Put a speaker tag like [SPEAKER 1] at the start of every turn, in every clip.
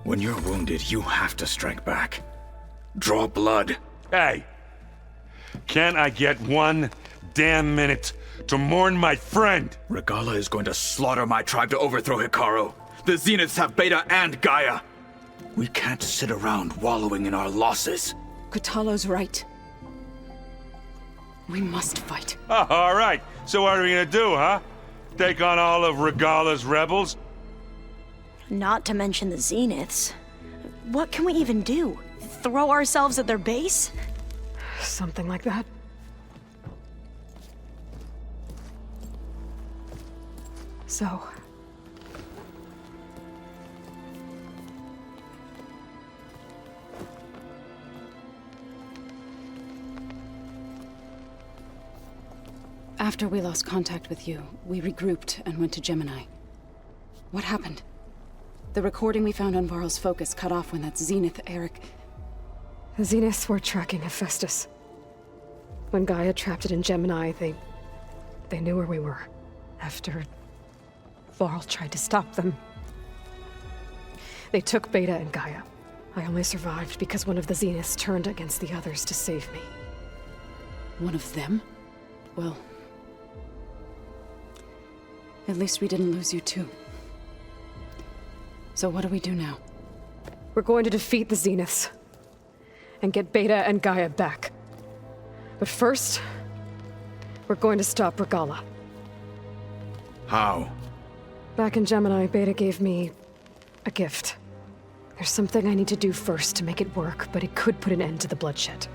[SPEAKER 1] When you're wounded, you have to strike back. Draw blood.
[SPEAKER 2] Hey! Can't I get 1 damn minute to mourn my friend?
[SPEAKER 1] Regalla is going to slaughter my tribe to overthrow Hikaru. The Zeniths have Beta and Gaia. We can't sit around wallowing in our losses.
[SPEAKER 3] Kotallo's right. We must fight.
[SPEAKER 2] Oh, all right. So what are we gonna do, huh? Take on all of Regalla's rebels?
[SPEAKER 4] Not to mention the Zeniths. What can we even do? Throw ourselves at their base?
[SPEAKER 5] Something like that. So...
[SPEAKER 3] After we lost contact with you, we regrouped and went to Gemini. What happened? The recording we found on Varl's focus cut off when that Zenith, Eric...
[SPEAKER 5] The Zeniths were tracking Hephaestus. When Gaia trapped it in Gemini, they knew where we were. After Varl tried to stop them. They took Beta and Gaia. I only survived because one of the Zeniths turned against the others to save me.
[SPEAKER 3] One of them? Well... at least we didn't lose you too. So what do we do now?
[SPEAKER 5] We're going to defeat the Zeniths. And get Beta and Gaia back. But first, we're going to stop Regalla.
[SPEAKER 1] How?
[SPEAKER 5] Back in Gemini, Beta gave me a gift. There's something I need to do first to make it work, but it could put an end to the bloodshed.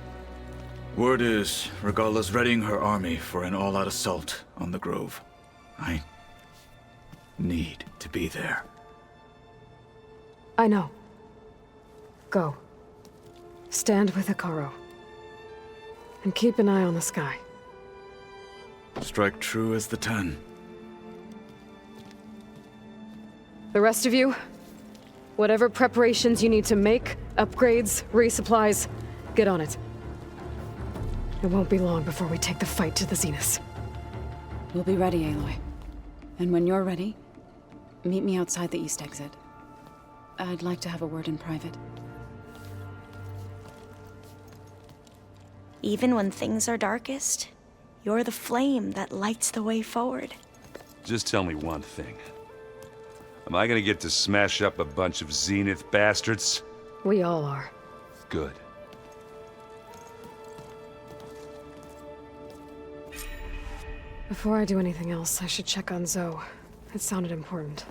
[SPEAKER 1] Word is, Regalla's readying her army for an all-out assault on the Grove. I need to be there.
[SPEAKER 5] I know. Go. Stand with Hikaru. And keep an eye on the sky.
[SPEAKER 1] Strike true as the 10.
[SPEAKER 5] The rest of you, whatever preparations you need to make, upgrades, resupplies, get on it. It won't be long before we take the fight to the Zeniths.
[SPEAKER 3] We'll be ready, Aloy. And when you're ready, meet me outside the east exit. I'd like to have a word in private.
[SPEAKER 4] Even when things are darkest, you're the flame that lights the way forward.
[SPEAKER 2] Just tell me one thing. Am I gonna get to smash up a bunch of Zenith bastards?
[SPEAKER 5] We all are.
[SPEAKER 2] Good.
[SPEAKER 5] Before I do anything else, I should check on Zoe. It sounded important.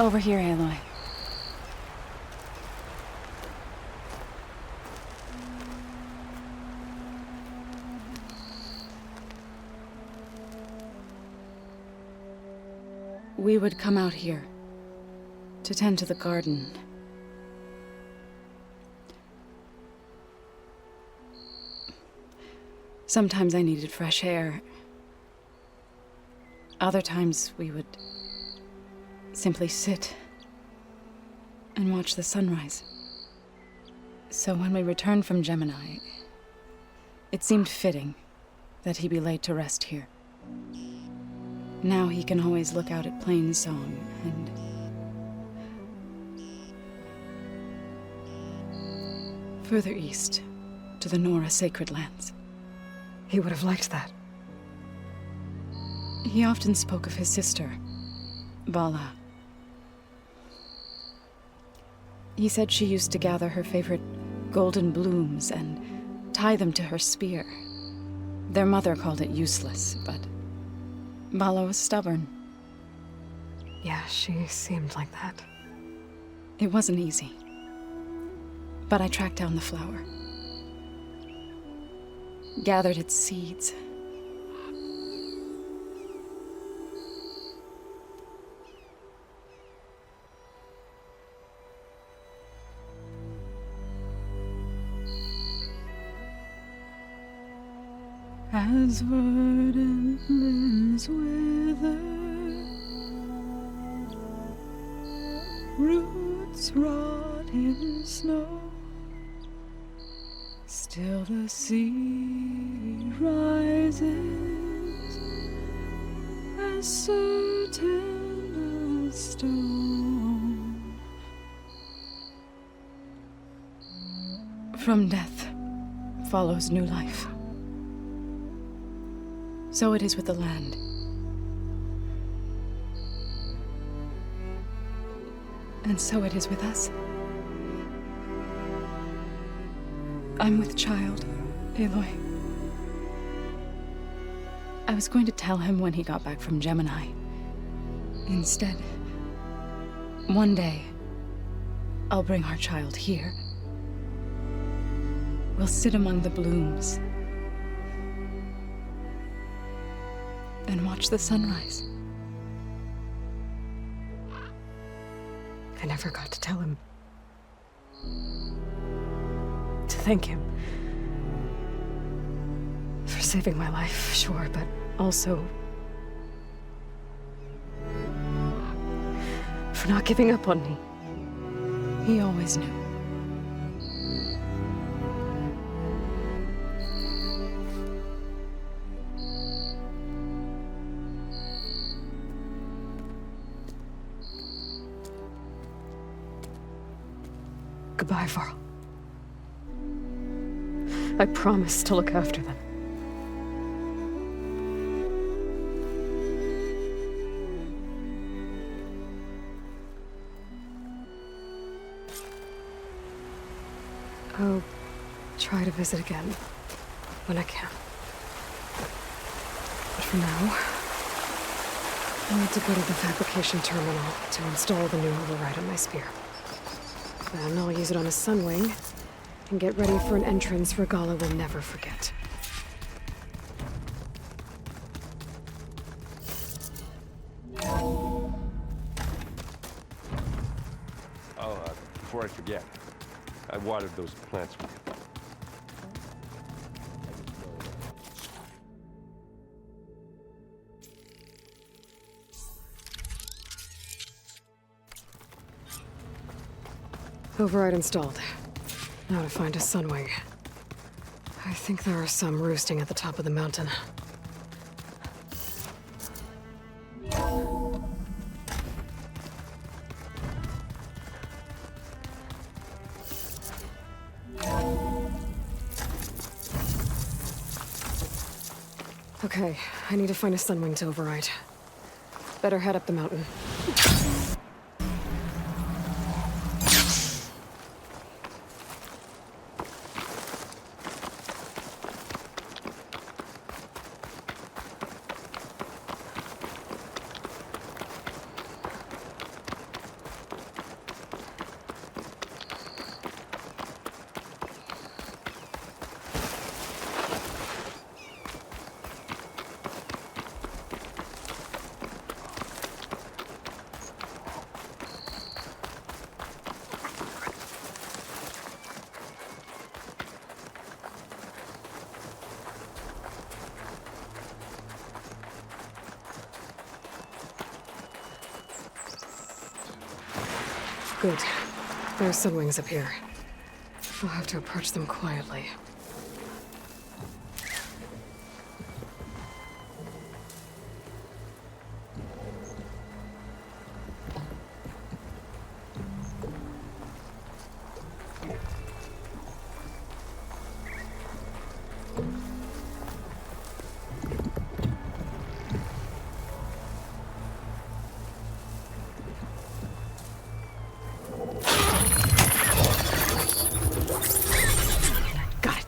[SPEAKER 3] Over here, Aloy. We would come out here to tend to the garden. Sometimes I needed fresh air. Other times we would simply sit and watch the sunrise. So when we returned from Gemini, it seemed fitting that he be laid to rest here. Now he can always look out at Plain Song and... further east, to the Nora Sacred Lands.
[SPEAKER 5] He would have liked that.
[SPEAKER 3] He often spoke of his sister, Bala. He said she used to gather her favorite golden blooms and tie them to her spear. Their mother called it useless, but Bala was stubborn.
[SPEAKER 5] Yeah, she seemed like that.
[SPEAKER 3] It wasn't easy. But I tracked down the flower. Gathered its seeds. As verdant limbs wither, roots rot in snow, still the sea rises, as certain as stone. From death follows new life. So it is with the land. And so it is with us. I'm with child, Aloy. I was going to tell him when he got back from Gemini. Instead, one day, I'll bring our child here. We'll sit among the blooms and watch the sunrise.
[SPEAKER 5] I never got to tell him. To thank him. For saving my life, sure, but also for not giving up on me.
[SPEAKER 3] He always knew.
[SPEAKER 5] Goodbye, Varl. I promise to look after them. I'll try to visit again when I can. But for now, I need to go to the fabrication terminal to install the new override on my spear. Then I'll use it on a sunwing and get ready for an entrance Regalla will never forget.
[SPEAKER 2] Oh, before I forget, I watered those plants with you.
[SPEAKER 5] Override installed. Now to find a sunwing. I think there are some roosting at the top of the mountain. Okay, I need to find a sunwing to override. Better head up the mountain. Good. There are sunwings up here. I'll have to approach them quietly. Got it.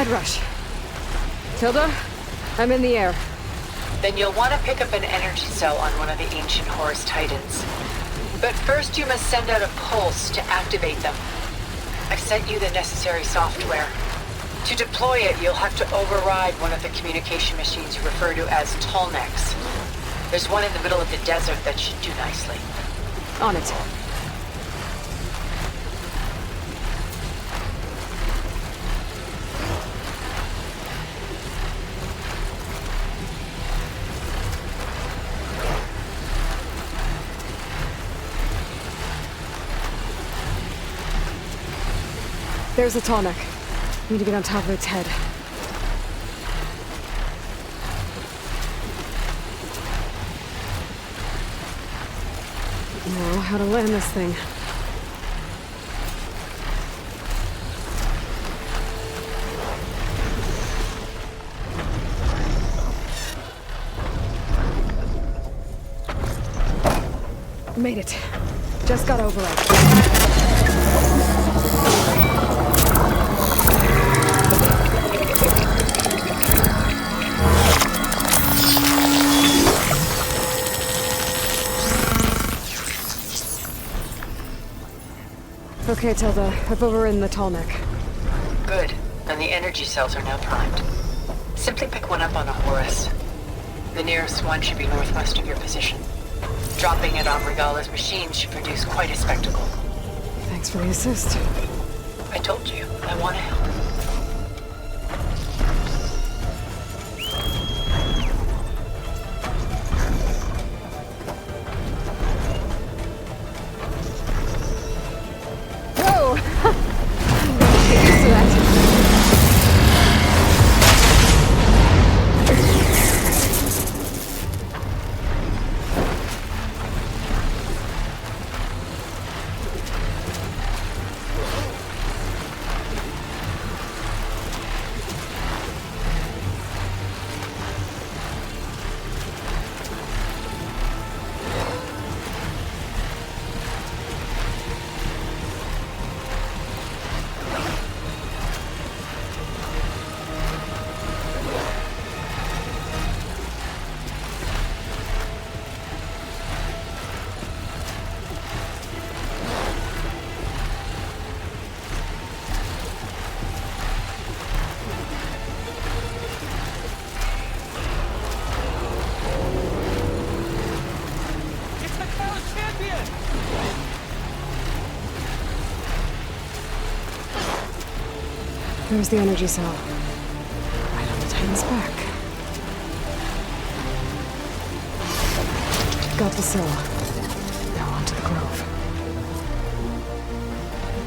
[SPEAKER 5] head rush. Tilda, I'm in the air.
[SPEAKER 6] Then you'll want to pick up an energy cell on one of the ancient Horus Titans. But first you must send out a pulse to activate them. I've sent you the necessary software. To deploy it, you'll have to override one of the communication machines you refer to as Tallnecks. There's one in the middle of the desert that should do nicely.
[SPEAKER 5] On it. There's a Tallneck. Need to get on top of its head. Now, how to land this thing. Made it. Just got over it. Okay, Tilda. I've overridden the Tallneck.
[SPEAKER 6] Good. And the energy cells are now primed. Simply pick one up on a Horus. The nearest one should be northwest of your position. Dropping it on Regalla's machine should produce quite a spectacle.
[SPEAKER 5] Thanks for the assist.
[SPEAKER 6] I told you, I want to help.
[SPEAKER 5] Whoa! Get used to that. There's the energy cell. Right on the Titan's back. Got the cell. Now onto the grove.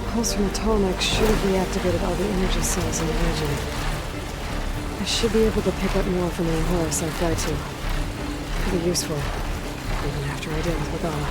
[SPEAKER 5] The pulse from the Tallneck should have reactivated all the energy cells in the region. I should be able to pick up more from the Horus I've got to. Could be useful, even after I deal with Regalla.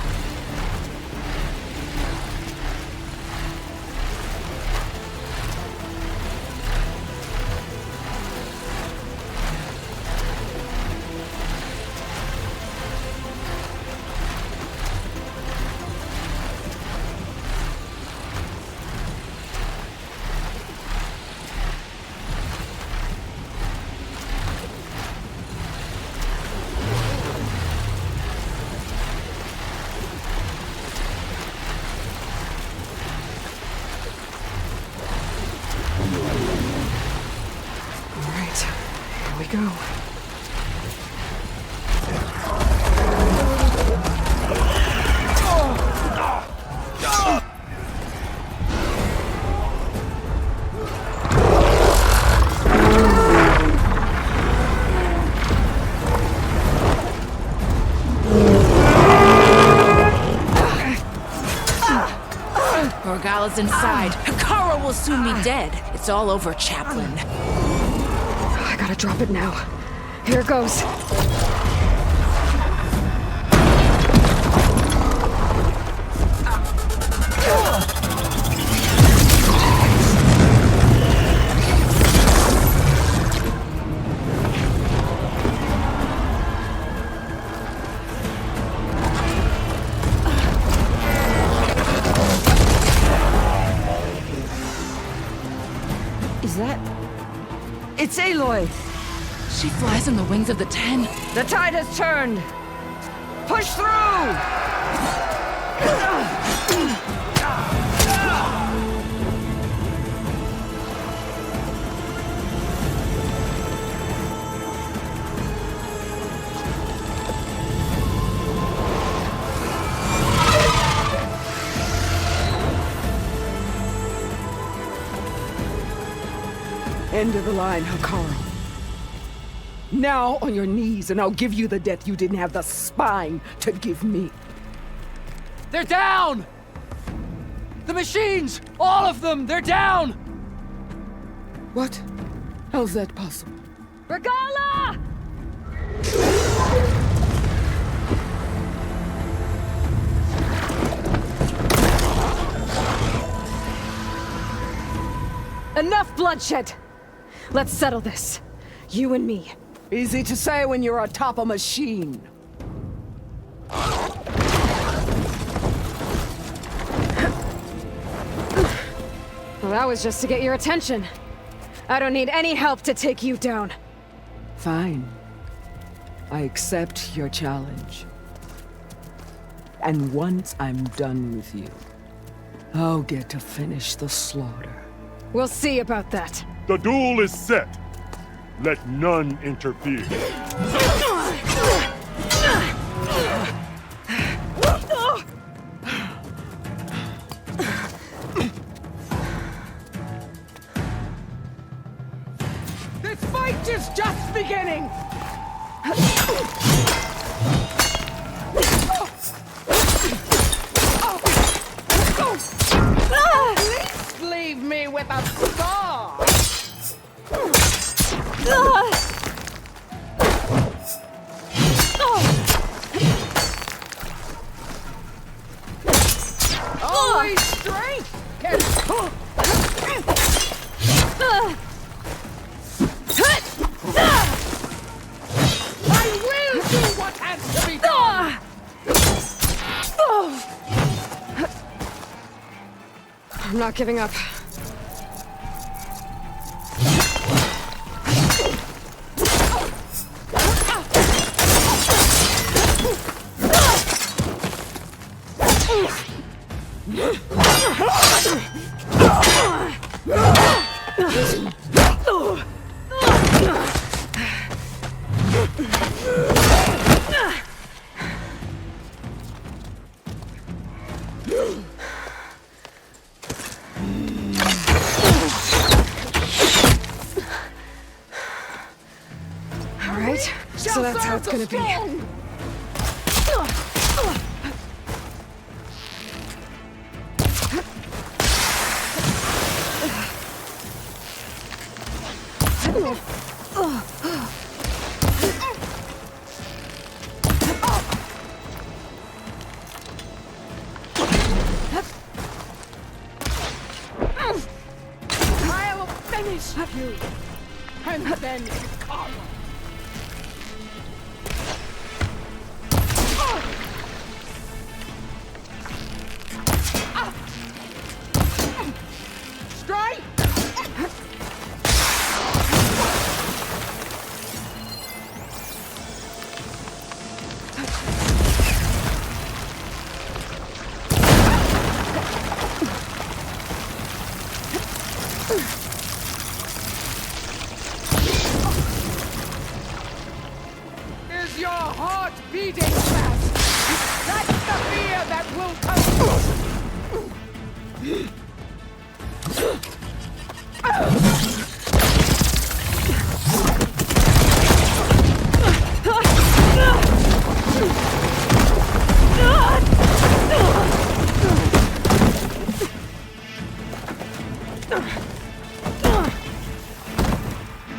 [SPEAKER 5] Go.
[SPEAKER 7] Regalla's inside. Hikara will soon be dead. It's all over, Chaplain.
[SPEAKER 5] I gotta drop it now. Here it goes.
[SPEAKER 7] Is that
[SPEAKER 8] It's Aloy.
[SPEAKER 7] She flies on the wings of the 10.
[SPEAKER 8] The tide has turned. Push through!
[SPEAKER 9] End of the line, Hikaru. Now on your knees, and I'll give you the death you didn't have the spine to give me.
[SPEAKER 10] They're down! The machines! All of them! They're down!
[SPEAKER 9] What? How's that possible?
[SPEAKER 5] Regalla! Enough bloodshed! Let's settle this. You and me.
[SPEAKER 9] Easy to say when you're atop a machine.
[SPEAKER 5] Well, that was just to get your attention. I don't need any help to take you down.
[SPEAKER 9] Fine. I accept your challenge. And once I'm done with you, I'll get to finish the slaughter.
[SPEAKER 5] We'll see about that.
[SPEAKER 11] The duel is set. Let none interfere.
[SPEAKER 9] This fight is just beginning! Please leave me with a scar! Only strength can... I will do what has to be done!
[SPEAKER 5] I'm not giving up. All right, so that's how it's gonna be.
[SPEAKER 9] I'll finish you! And then Hikaru! Strike! Is your heart beating fast? That's the fear that will come.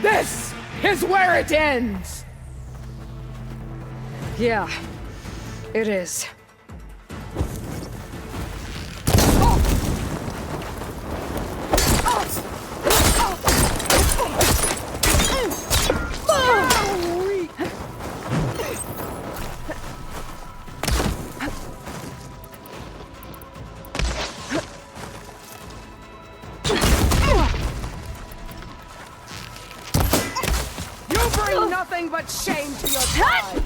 [SPEAKER 9] This is where it ends!
[SPEAKER 5] Yeah, it is.
[SPEAKER 9] came to your tribe.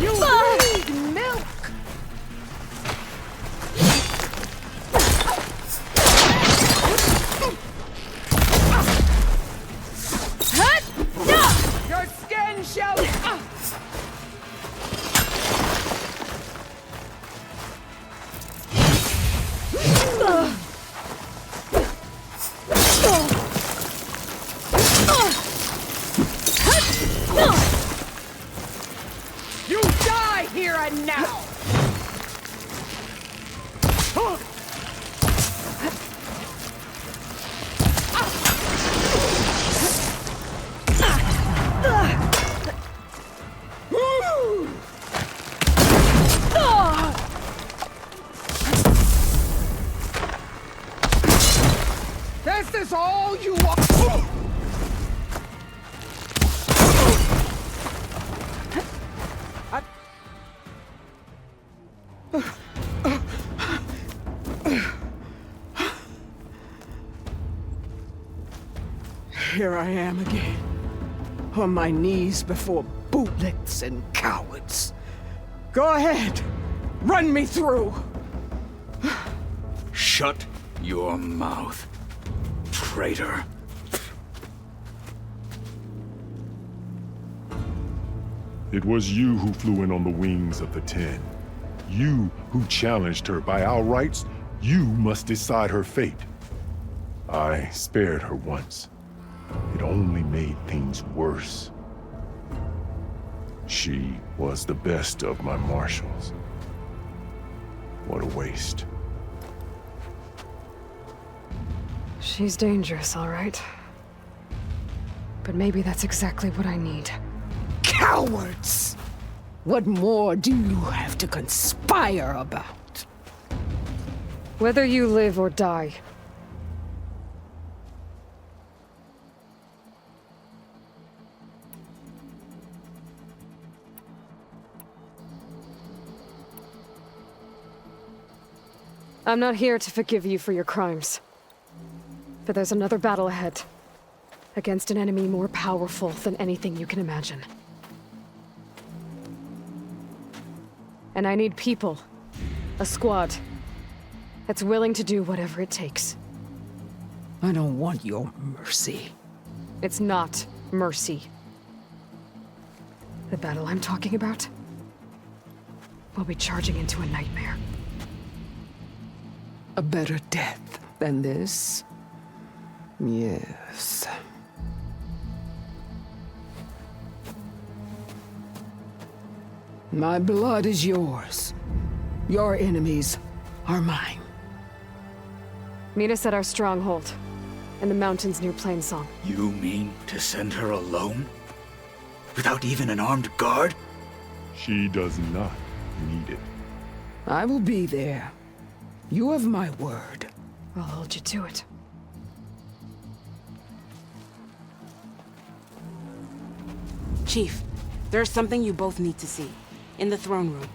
[SPEAKER 9] You need milk! Your skin shall... You die here and now! This is all you want. Here I am again, on my knees before bootlicks and cowards. Go ahead, run me through.
[SPEAKER 1] Shut your mouth, traitor.
[SPEAKER 11] It was you who flew in on the wings of the Ten. You who challenged her by our rights. You must decide her fate. I spared her once. It only made things worse. She was the best of my marshals. What a waste.
[SPEAKER 5] She's dangerous, all right. But maybe that's exactly what I need.
[SPEAKER 9] Cowards! What more do you have to conspire about?
[SPEAKER 5] Whether you live or die. I'm not here to forgive you for your crimes. But there's another battle ahead. Against an enemy more powerful than anything you can imagine. And I need people. A squad. That's willing to do whatever it takes.
[SPEAKER 9] I don't want your mercy.
[SPEAKER 5] It's not mercy. The battle I'm talking about will be charging into a nightmare.
[SPEAKER 9] A better death than this? Yes. My blood is yours. Your enemies are mine.
[SPEAKER 5] Meet us at our stronghold, in the mountains near Plainsong.
[SPEAKER 1] You mean to send her alone? Without even an armed guard?
[SPEAKER 11] She does not need it.
[SPEAKER 9] I will be there. You have my word.
[SPEAKER 5] I'll hold you to it.
[SPEAKER 12] Chief, there's something you both need to see. In the throne room.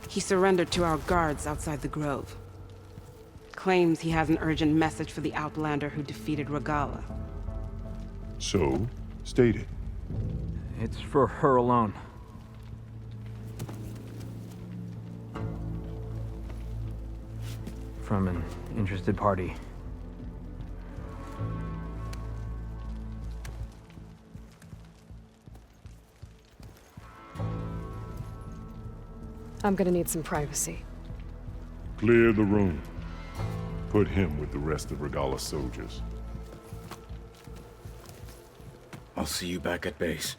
[SPEAKER 12] He surrendered to our guards outside the grove. Claims he has an urgent message for the Outlander who defeated Regalla.
[SPEAKER 11] So, state it.
[SPEAKER 10] It's for her alone. From an interested party.
[SPEAKER 5] I'm gonna need some privacy.
[SPEAKER 11] Clear the room. Put him with the rest of Regalla's soldiers.
[SPEAKER 1] I'll see you back at base.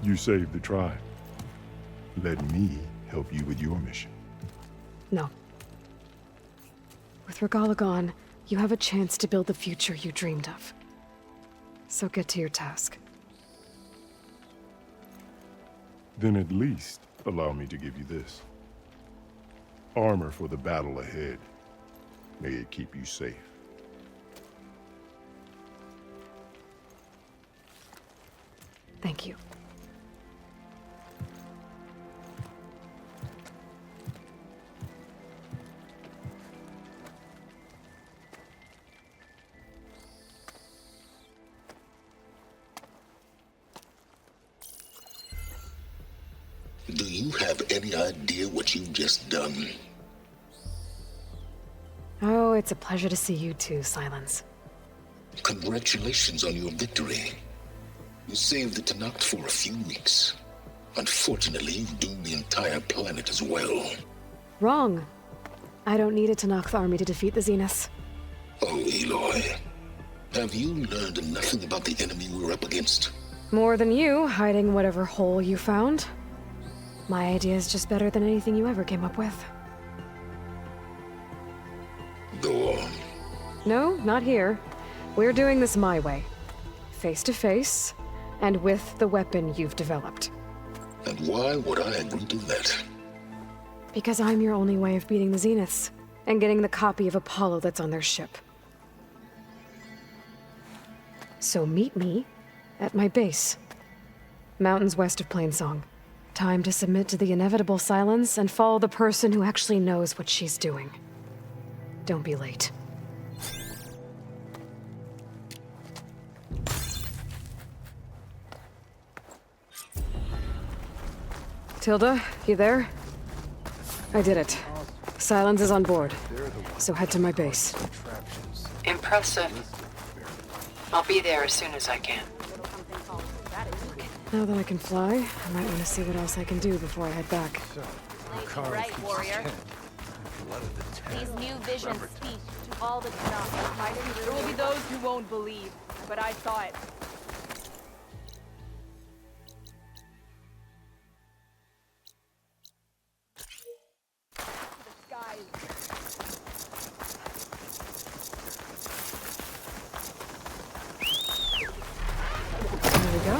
[SPEAKER 11] You saved the tribe. Let me help you with your mission.
[SPEAKER 5] No. With Regalla gone, you have a chance to build the future you dreamed of. so get to your task.
[SPEAKER 11] Then at least allow me to give you this. Armor for the battle ahead. May it keep you safe.
[SPEAKER 5] Thank you.
[SPEAKER 13] Do you have any idea what you've just done?
[SPEAKER 5] Oh, it's a pleasure to see you too, Silence.
[SPEAKER 13] Congratulations on your victory. You saved the Tenakth for a few weeks. Unfortunately, you've doomed the entire planet as well.
[SPEAKER 5] Wrong. I don't need a Tenakth army to defeat the Zeniths.
[SPEAKER 13] Oh, Aloy. Have you learned nothing about the enemy we're up against?
[SPEAKER 5] More than you, hiding whatever hole you found. My idea is just better than anything you ever came up with.
[SPEAKER 13] Go on.
[SPEAKER 5] No, not here. We're doing this my way. Face to face, and with the weapon you've developed.
[SPEAKER 13] And why would I agree to that?
[SPEAKER 5] Because I'm your only way of beating the Zeniths, and getting the copy of Apollo that's on their ship. So meet me at my base. Mountains west of Plainsong. Time to submit to the inevitable silence and follow the person who actually knows what she's doing. Don't be late. Tilda, you there? I did it. Silence is on board, so head to my base.
[SPEAKER 6] Impressive. I'll be there as soon as I can.
[SPEAKER 5] Now that I can fly, I might want to see what else I can do before I head back.
[SPEAKER 14] Right, warrior. These new visions speak to all the Tenakth. There will be those who won't believe, but I saw it.
[SPEAKER 5] There we go.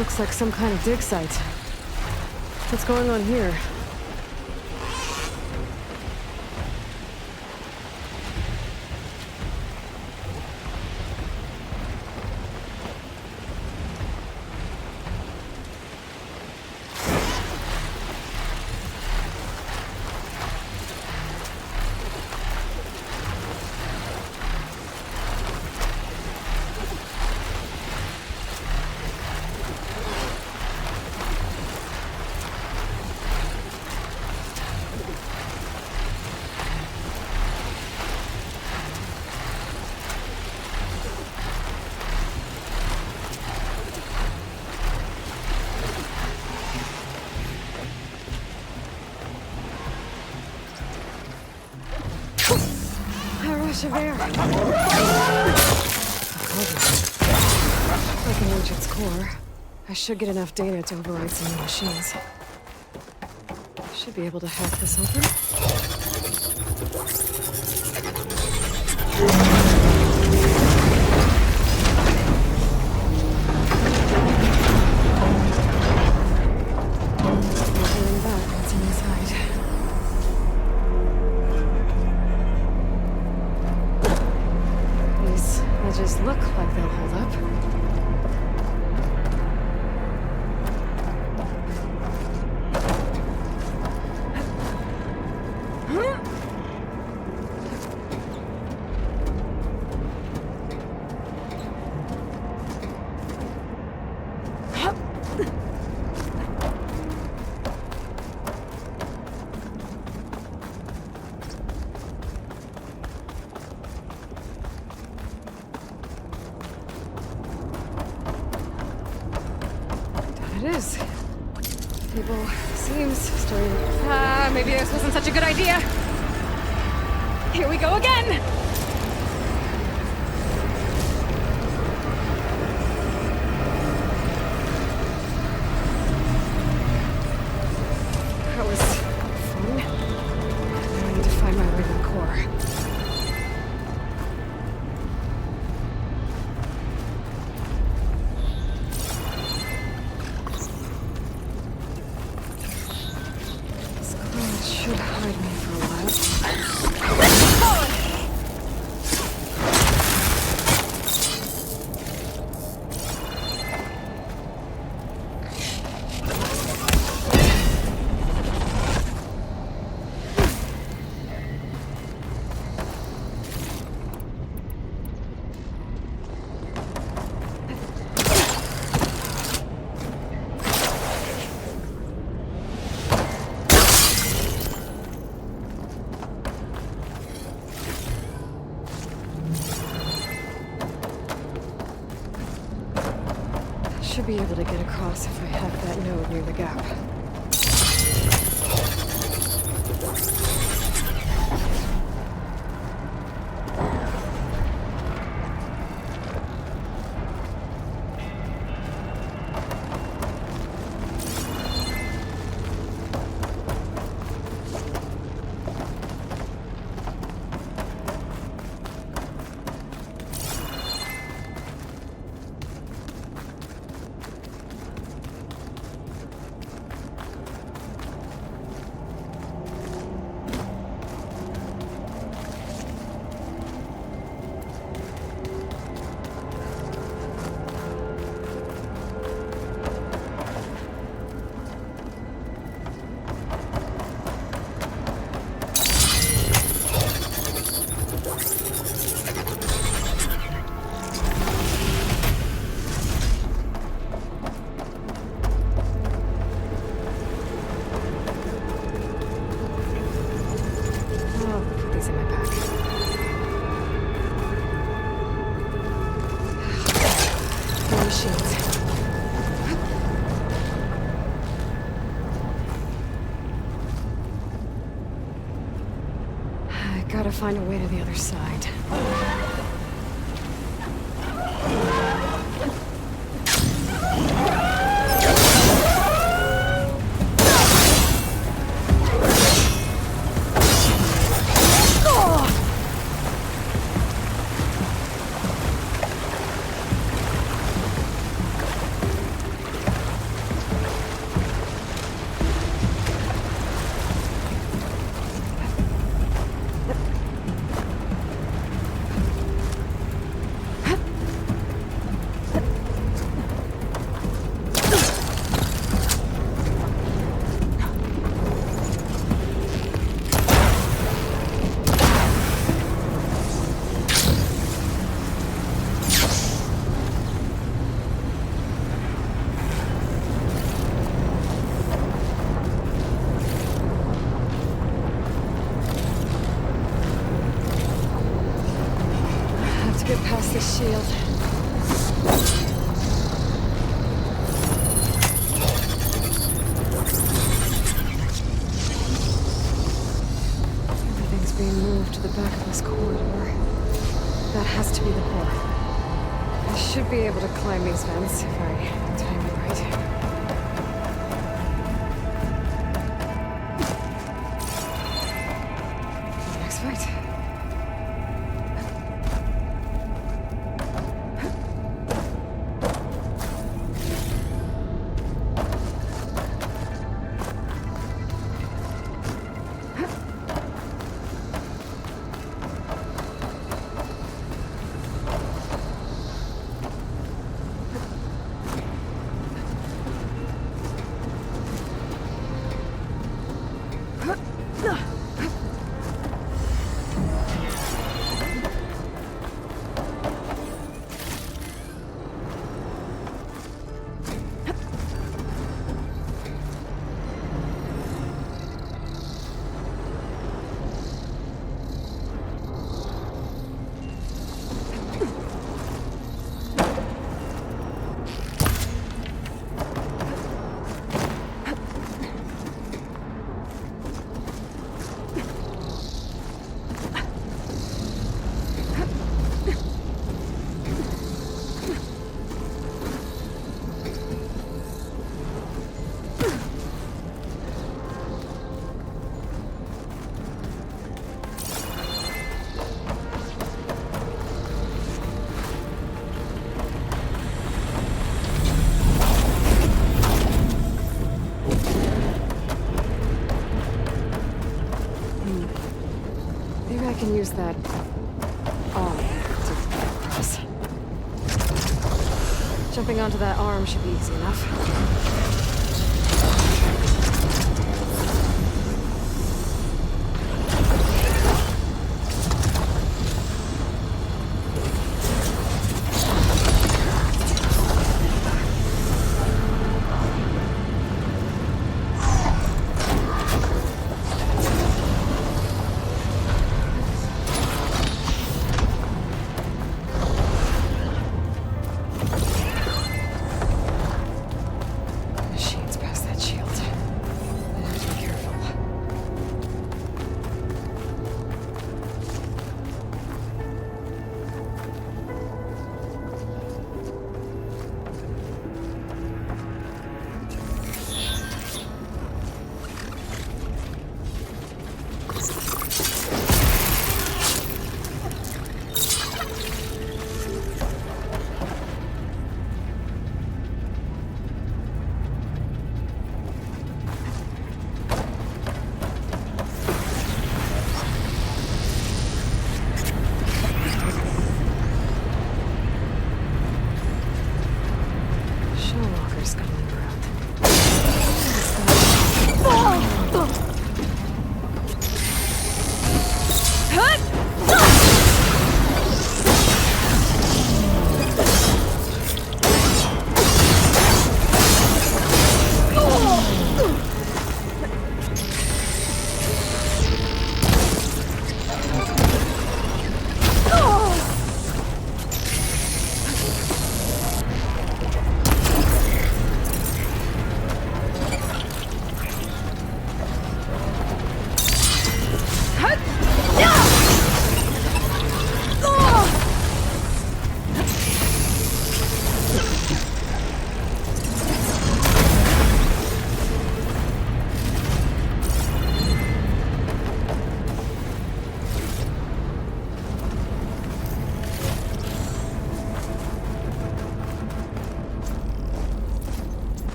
[SPEAKER 5] Looks like some kind of dig site. What's going on here? Rush of air. Like an ancient's core. I should get enough data to override some new machines. Should be able to hack this open. Opening that, what's inside? Edges look like they'll hold up. It is. Table seems story. Maybe this wasn't such a good idea. Here we go again! That was fun. Now I need to find my way to the core. Should hide me for a while. Should be able to get across if I have that node near the gap. Gotta find a way to the other side. get past this shield. Everything's being moved to the back of this corridor. That has to be the core. I should be able to climb these vents if I time it right. Next fight. Maybe I can use that arm to get across. Jumping onto that arm should be easy enough.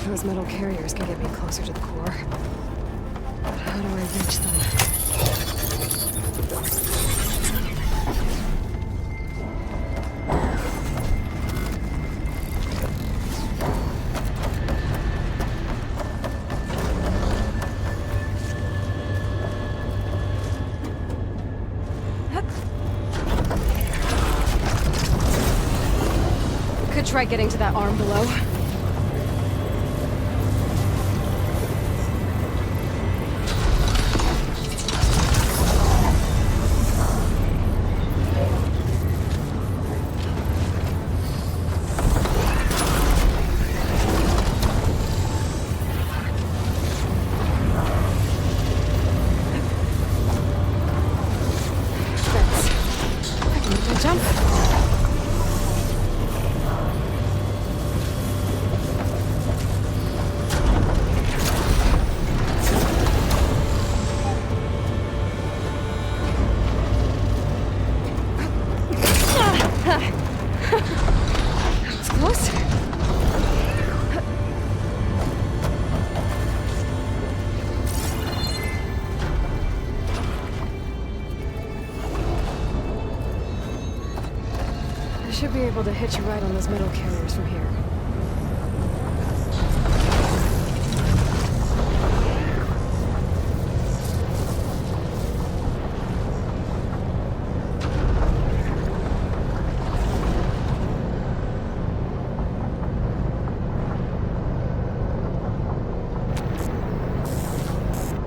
[SPEAKER 5] Those metal carriers can get me closer to the core. But how do I reach them? Hup. try getting to that arm below? Should be able to hitch a ride on those metal carriers from here.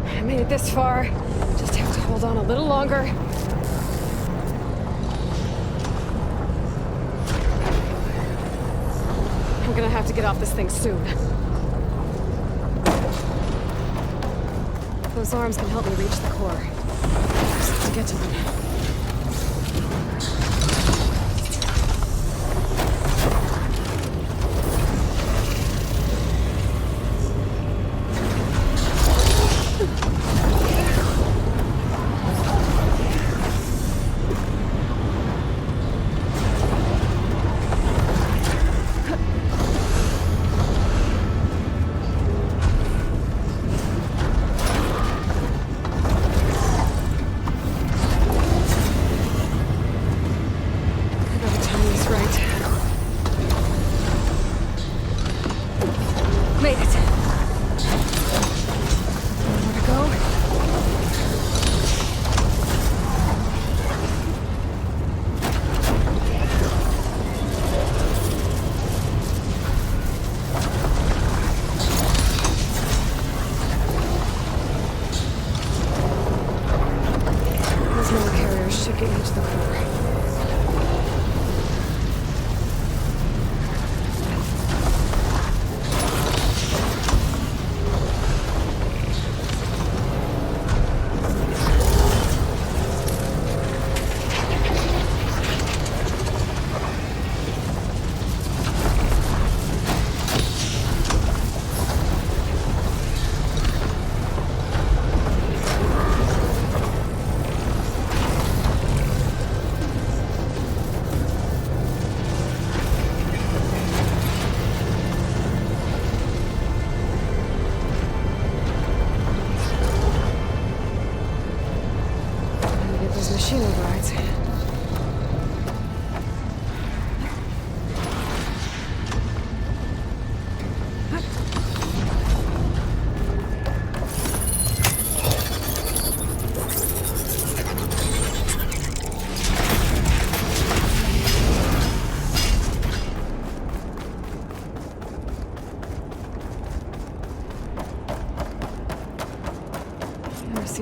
[SPEAKER 5] I made it this far. Just have to hold on a little longer. I'm gonna have to get off this thing soon. Those arms can help me reach the core. Just have to get to them.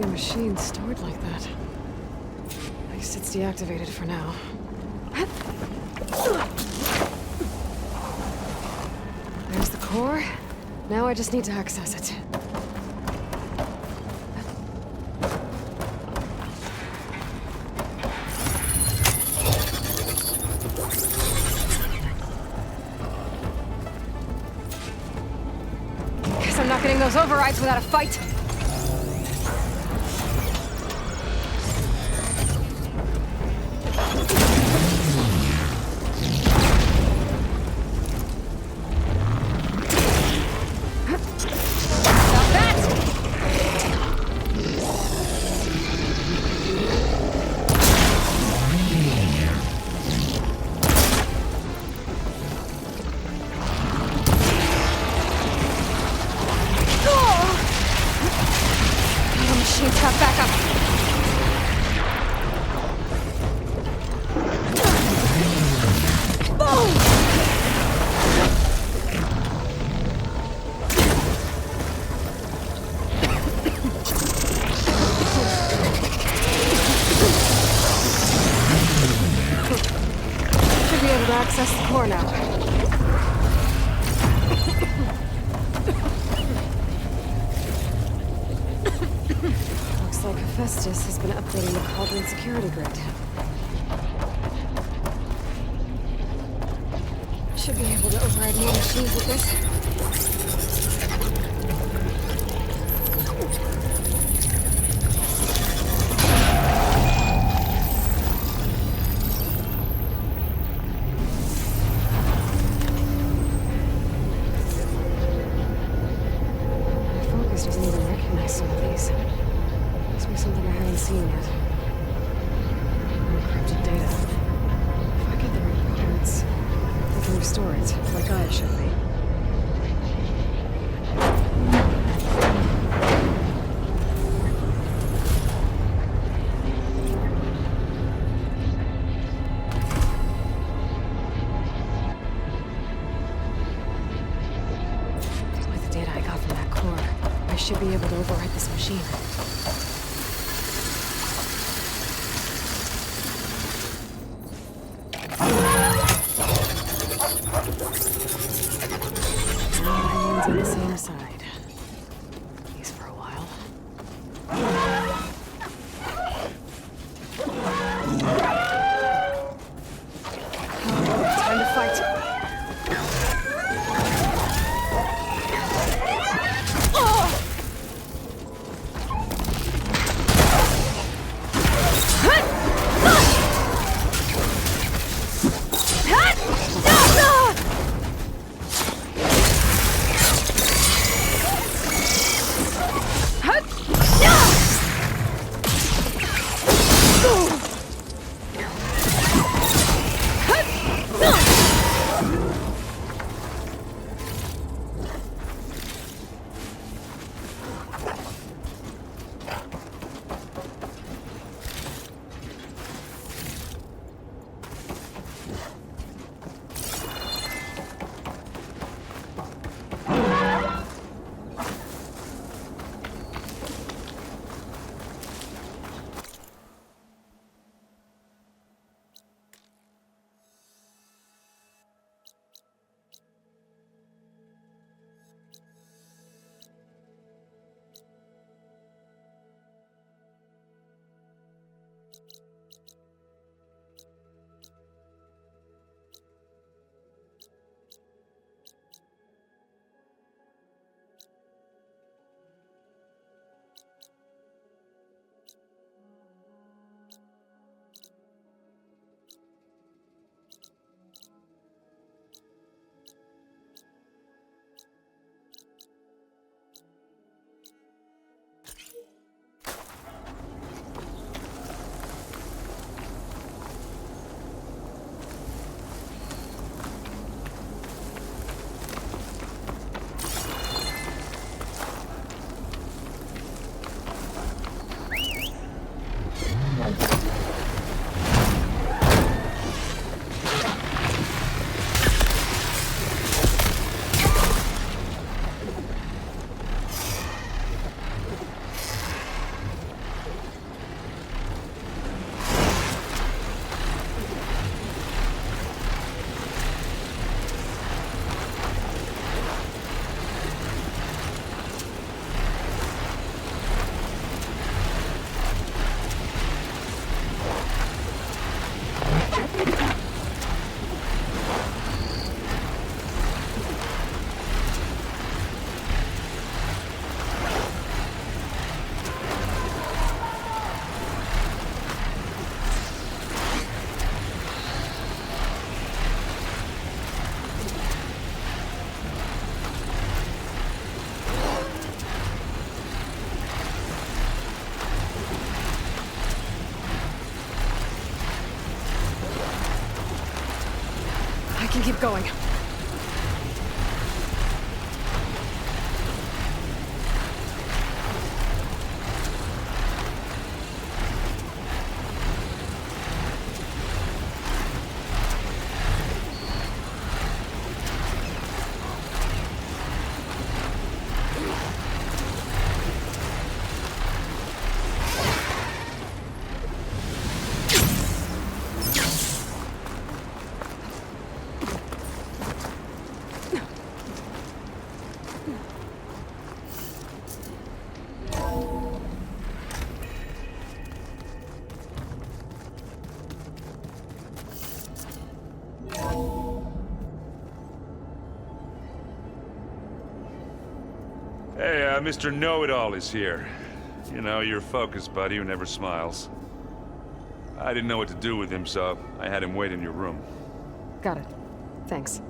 [SPEAKER 5] A machine stored like that. At least it's deactivated for now. There's the core. Now I just need to access it. Guess I'm not getting those overrides without a fight. access the core now. Looks like Hephaestus has been updating the Cauldron security grid. Should be able to override more machines with this. Should be able to override this machine. Everyone's on the same side. At least for a while. Time to fight. Keep going.
[SPEAKER 2] Mr. Know-It-All is here. You know, your focus buddy who never smiles. I didn't know what to do with him, so I had him wait in your room.
[SPEAKER 5] Got it. Thanks.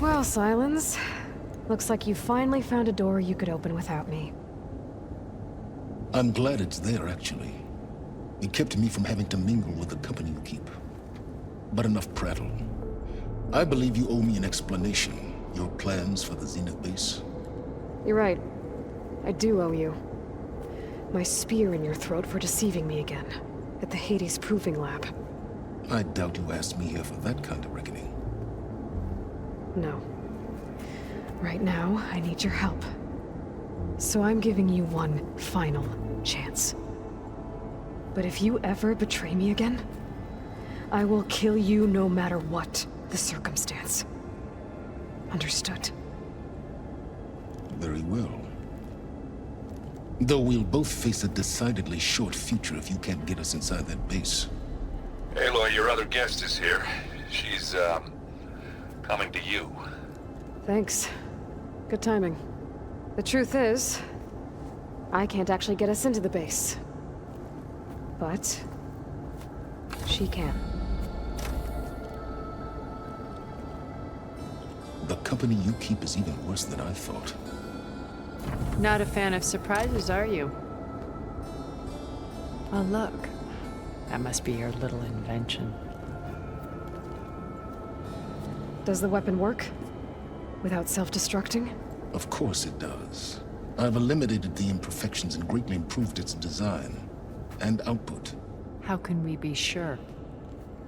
[SPEAKER 5] Well, Silence. Looks like you finally found a door you could open without me.
[SPEAKER 13] I'm glad it's there, actually. It kept me from having to mingle with the company you keep. But enough prattle. I believe you owe me an explanation. Your plans for the Zenith base?
[SPEAKER 5] You're right. I do owe you. My spear in your throat for deceiving me again. At the Hades Proving Lab.
[SPEAKER 13] I doubt you asked me here for that kind of reckoning.
[SPEAKER 5] No. Right now, I need your help. So I'm giving you one final chance. But if you ever betray me again, I will kill you no matter what the circumstance. Understood?
[SPEAKER 13] Very well. Though we'll both face a decidedly short future if you can't get us inside that base.
[SPEAKER 2] Aloy, your other guest is here. She's, coming to you.
[SPEAKER 5] Thanks. Good timing. The truth is, I can't actually get us into the base. But she can.
[SPEAKER 13] The company you keep is even worse than I thought.
[SPEAKER 15] Not a fan of surprises, are you? Oh, look. That must be your little invention.
[SPEAKER 5] Does the weapon work? Without self-destructing?
[SPEAKER 13] Of course it does. I've eliminated the imperfections and greatly improved its design and output.
[SPEAKER 15] How can we be sure?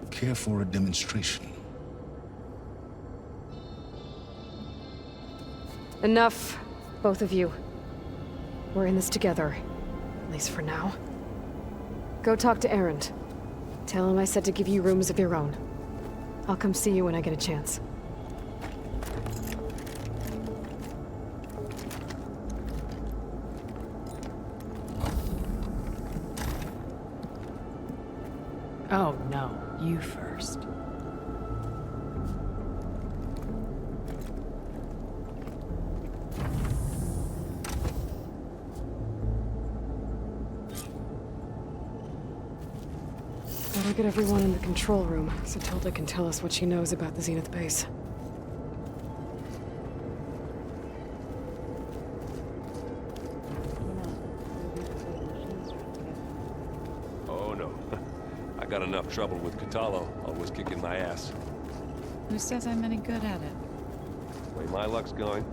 [SPEAKER 13] Care for a demonstration?
[SPEAKER 5] Enough, both of you. We're in this together, at least for now. Go talk to Erend. Tell him I said to give you rooms of your own. I'll come see you when I get a chance.
[SPEAKER 15] Oh, no. You first.
[SPEAKER 5] Better get everyone in the control room, so Tilda can tell us what she knows about the Zenith base.
[SPEAKER 2] Oh no. I got enough trouble with Catalo, always kicking my ass.
[SPEAKER 7] Who says I'm any good at it?
[SPEAKER 2] The way my luck's going,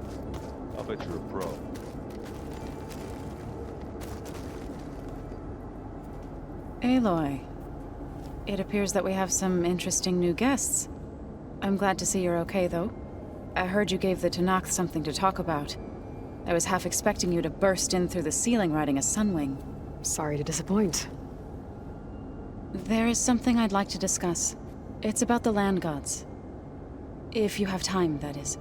[SPEAKER 2] I'll bet you're a pro.
[SPEAKER 3] Aloy. It appears that we have some interesting new guests. I'm glad to see you're okay, though. I heard you gave the Tenakth something to talk about. I was half expecting you to burst in through the ceiling riding a sunwing.
[SPEAKER 5] Sorry to disappoint.
[SPEAKER 3] There is something I'd like to discuss. It's about the land gods. If you have time, that is.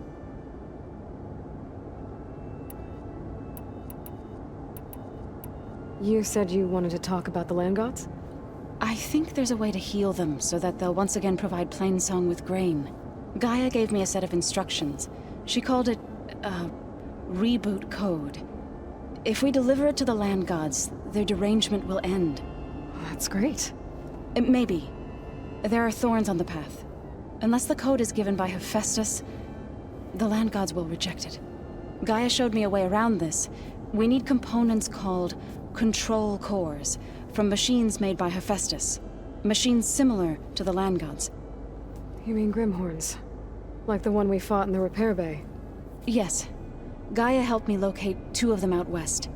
[SPEAKER 5] You said you wanted to talk about the land gods?
[SPEAKER 3] I think there's a way to heal them so that they'll once again provide Plainsong with grain. Gaia gave me a set of instructions. She called it a reboot code. If we deliver it to the land gods, their derangement will end.
[SPEAKER 5] That's great.
[SPEAKER 3] Maybe. There are thorns on the path. Unless the code is given by Hephaestus, the land gods will reject it. Gaia showed me a way around this. We need components called control cores, from machines made by Hephaestus. Machines similar to the land gods.
[SPEAKER 5] You mean Grimhorns? Like the one we fought in the repair bay?
[SPEAKER 3] Yes. Gaia helped me locate 2 of them out west.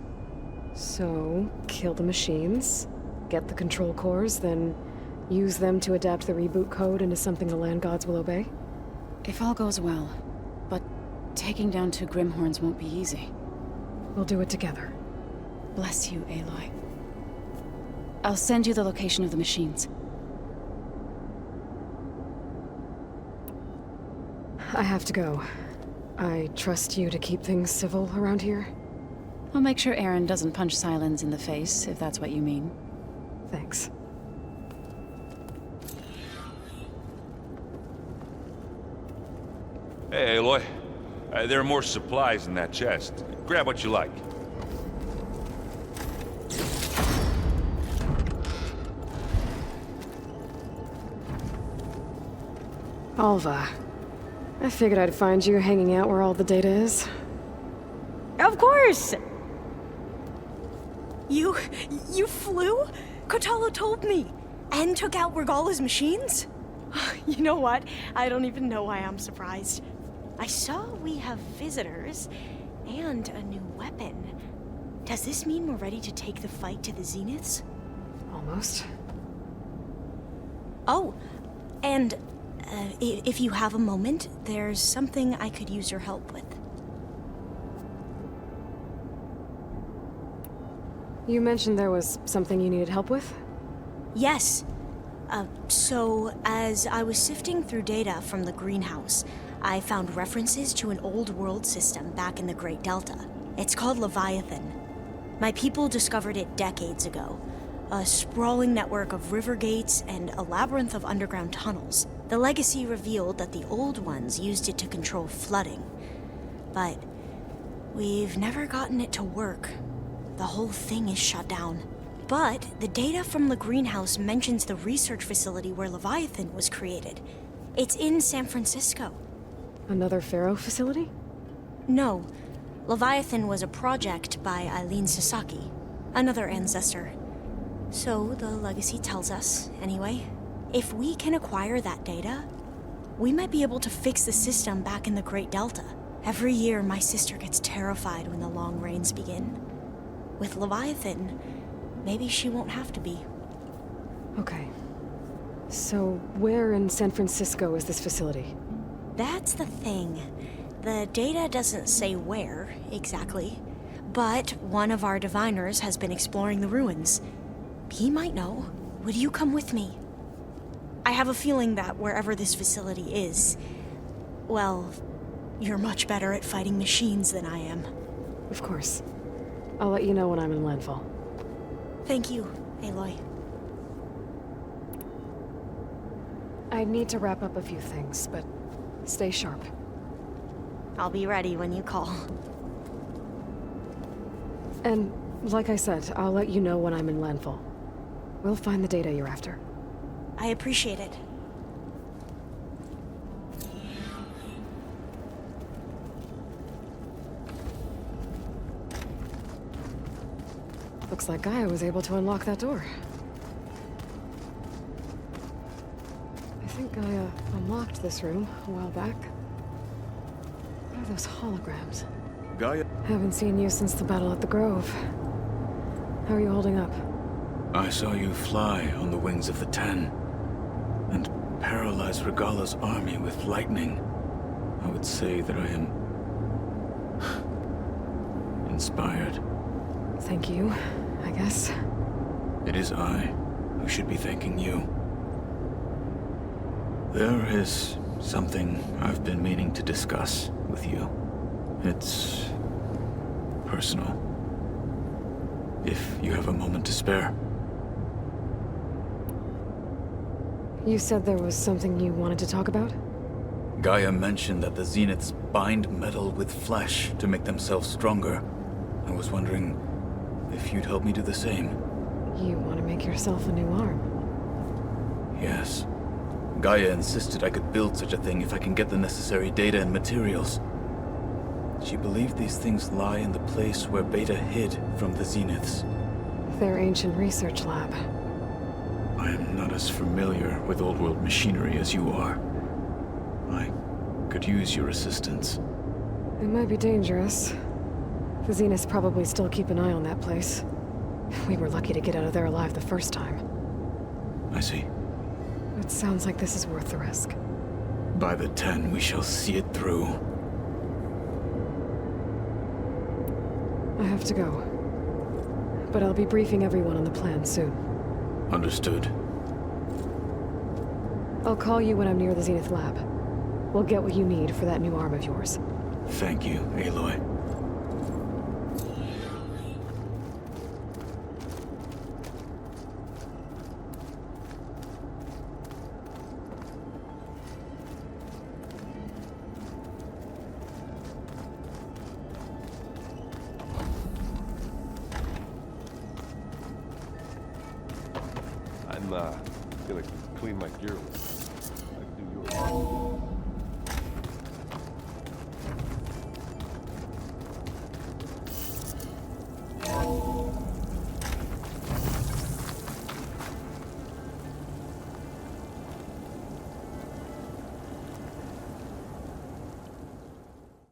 [SPEAKER 5] So, kill the machines, get the control cores, then use them to adapt the reboot code into something the land gods will obey?
[SPEAKER 3] If all goes well. But taking down 2 Grimhorns won't be easy.
[SPEAKER 5] We'll do it together.
[SPEAKER 3] Bless you, Aloy. I'll send you the location of the machines.
[SPEAKER 5] I have to go. I trust you to keep things civil around here?
[SPEAKER 3] I'll make sure Aaron doesn't punch Silence in the face, if that's what you mean.
[SPEAKER 5] Thanks.
[SPEAKER 2] Hey, Aloy. There are more supplies in that chest. Grab what you like.
[SPEAKER 5] Alva. I figured I'd find you hanging out where all the data is.
[SPEAKER 4] Of course! You flew? Kotalo told me. And took out Regalla's machines? You know what? I don't even know why I'm surprised. I saw we have visitors and a new weapon. Does this mean we're ready to take the fight to the Zeniths?
[SPEAKER 5] Almost.
[SPEAKER 4] Oh, and if you have a moment, there's something I could use your help with.
[SPEAKER 5] You mentioned there was something you needed help with?
[SPEAKER 4] Yes. So, as I was sifting through data from the greenhouse, I found references to an old world system back in the Great Delta. It's called Leviathan. My people discovered it decades ago. A sprawling network of river gates and a labyrinth of underground tunnels. The legacy revealed that the old ones used it to control flooding. But we've never gotten it to work. The whole thing is shut down. But the data from the greenhouse mentions the research facility where Leviathan was created. It's in San Francisco.
[SPEAKER 5] Another Pharaoh facility?
[SPEAKER 4] No. Leviathan was a project by Eileen Sasaki, another ancestor. So the legacy tells us, anyway. If we can acquire that data, we might be able to fix the system back in the Great Delta. Every year, my sister gets terrified when the long rains begin. With Leviathan, maybe she won't have to be.
[SPEAKER 5] Okay. So, where in San Francisco is this facility?
[SPEAKER 4] That's the thing. The data doesn't say where, exactly. But one of our diviners has been exploring the ruins. He might know. Would you come with me? I have a feeling that wherever this facility is, well, you're much better at fighting machines than I am.
[SPEAKER 5] Of course. I'll let you know when I'm in landfall.
[SPEAKER 4] Thank you, Aloy.
[SPEAKER 5] I need to wrap up a few things, but stay sharp.
[SPEAKER 4] I'll be ready when you call.
[SPEAKER 5] And, like I said, I'll let you know when I'm in landfall. We'll find the data you're after.
[SPEAKER 4] I appreciate it.
[SPEAKER 5] Looks like Gaia was able to unlock that door. I think Gaia unlocked this room a while back. What are those holograms?
[SPEAKER 1] Gaia?
[SPEAKER 5] Haven't seen you since the battle at the Grove. How are you holding up?
[SPEAKER 1] I saw you fly on the wings of the Ten, and paralyze Regalla's army with lightning. I would say that I am inspired.
[SPEAKER 5] Thank you, I guess.
[SPEAKER 1] It is I who should be thanking you. There is something I've been meaning to discuss with you. It's personal. If you have a moment to spare.
[SPEAKER 5] You said there was something you wanted to talk about?
[SPEAKER 1] Gaia mentioned that the Zeniths bind metal with flesh to make themselves stronger. I was wondering if you'd help me do the same.
[SPEAKER 5] You want to make yourself a new arm?
[SPEAKER 1] Yes. Gaia insisted I could build such a thing if I can get the necessary data and materials. She believed these things lie in the place where Beta hid from the Zeniths.
[SPEAKER 5] Their ancient research lab.
[SPEAKER 1] I am not as familiar with old world machinery as you are. I could use your assistance.
[SPEAKER 5] It might be dangerous. The Zeniths probably still keep an eye on that place. We were lucky to get out of there alive the first time.
[SPEAKER 1] I see.
[SPEAKER 5] It sounds like this is worth the risk.
[SPEAKER 1] By the 10, we shall see it through.
[SPEAKER 5] I have to go. But I'll be briefing everyone on the plan soon.
[SPEAKER 1] Understood.
[SPEAKER 5] I'll call you when I'm near the Zenith lab. We'll get what you need for that new arm of yours.
[SPEAKER 1] Thank you, Aloy.
[SPEAKER 16] like to clean my gear with. I can do yours.